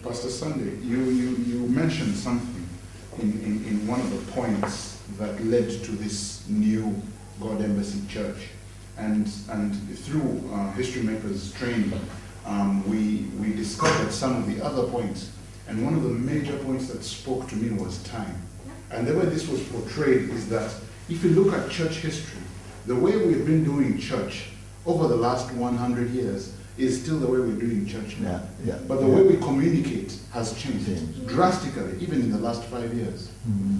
Pastor Sunday, you mentioned something in one of the points that led to this new God Embassy Church. And through History Makers training, we discovered some of the other points. And one of the major points that spoke to me was time. And the way this was portrayed is that if you look at church history, the way we've been doing church over the last 100 years is still the way we're doing church now. But the way we communicate has changed drastically, even in the last 5 years,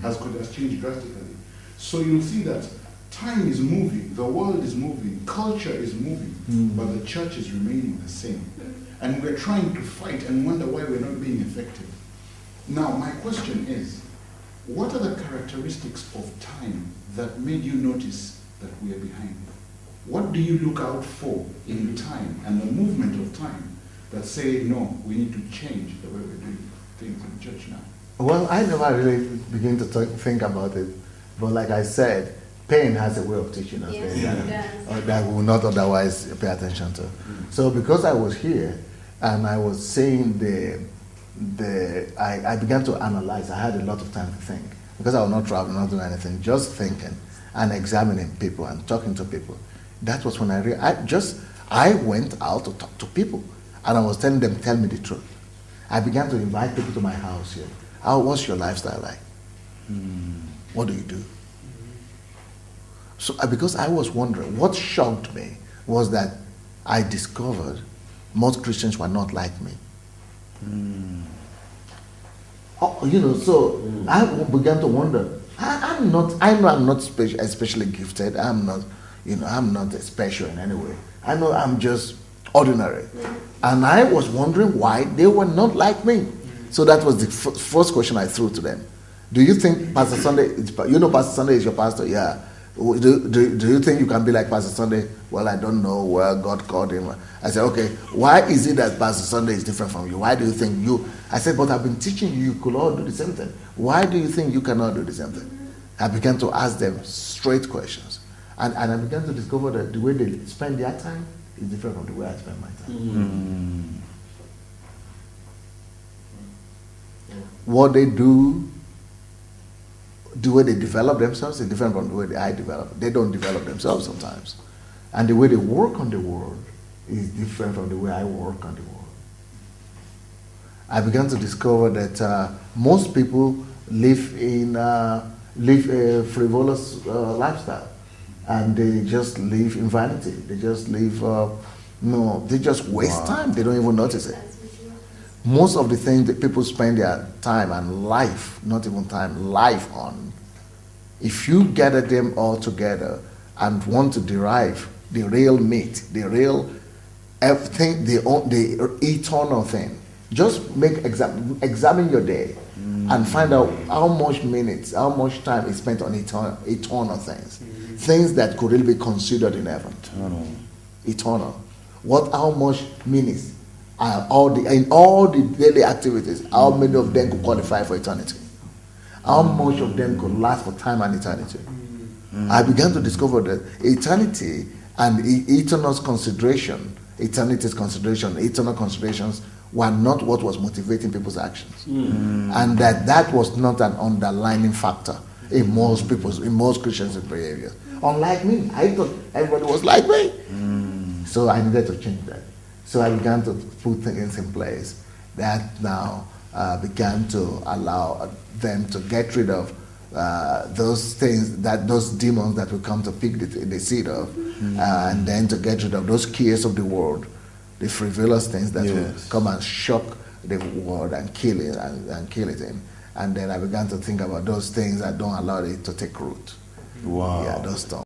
has changed drastically. So you'll see that time is moving, the world is moving, culture is moving, but the church is remaining the same. And we're trying to fight and wonder why we're not being effective. Now, my question is, what are the characteristics of time that made you notice that we are behind? What do you look out for in time and the movement of time that say, no, we need to change the way we're doing things in church now? Well, I never really begin to think about it. But like I said, pain has a way of teaching us that we will not otherwise pay attention to. So because I was here and I was seeing I began to analyze. I had a lot of time to think because I was not traveling, not doing anything, just thinking and examining people and talking to people. That was when I went out to talk to people and I was telling them, tell me the truth. I began to invite people to my house here. What's your lifestyle like? What do you do? So because I was wondering, what shocked me was that I discovered most Christians were not like me. So I began to wonder. I know I'm not especially gifted. I'm not special in any way. I know I'm just ordinary. And I was wondering why they were not like me. So that was the first question I threw to them. Do you think Pastor Sunday, Pastor Sunday is your pastor? Yeah. Do you think you can be like Pastor Sunday? Well, I don't know where God called him. I said, okay, why is it that Pastor Sunday is different from you? Why do you think I said, but I've been teaching you could all do the same thing. Why do you think you cannot do the same thing? I began to ask them straight questions. And I began to discover that the way they spend their time is different from the way I spend my time. What they do, the way they develop themselves is different from the way I develop. They don't develop themselves sometimes. And the way they work on the world is different from the way I work on the world. I began to discover that most people live a frivolous lifestyle. And they just live in vanity. They just live, they just waste time. They don't even notice it. Most of the things that people spend their time and life, not even time, life on, if you gather them all together and want to derive the real meat, the real everything, the eternal thing, just examine your day and find out how much minutes, how much time is spent on eternal things. Things that could really be considered in heaven. Eternal. How much minutes in all the daily activities, how many of them could qualify for eternity? How much of them could last for time and eternity? I began to discover that eternity and eternity's eternal considerations were not what was motivating people's actions. And that was not an underlying factor in most Christians' behavior. Unlike me, I thought everybody was like me. So I needed to change that. So I began to put things in place that now began to allow them to get rid of those things, those demons that will come to pick the seed of, and then to get rid of those cares of the world, the frivolous things that will come and shock the world and kill it and kill it in. And then I began to think about those things that don't allow it to take root. Wow. Yeah, those stuff.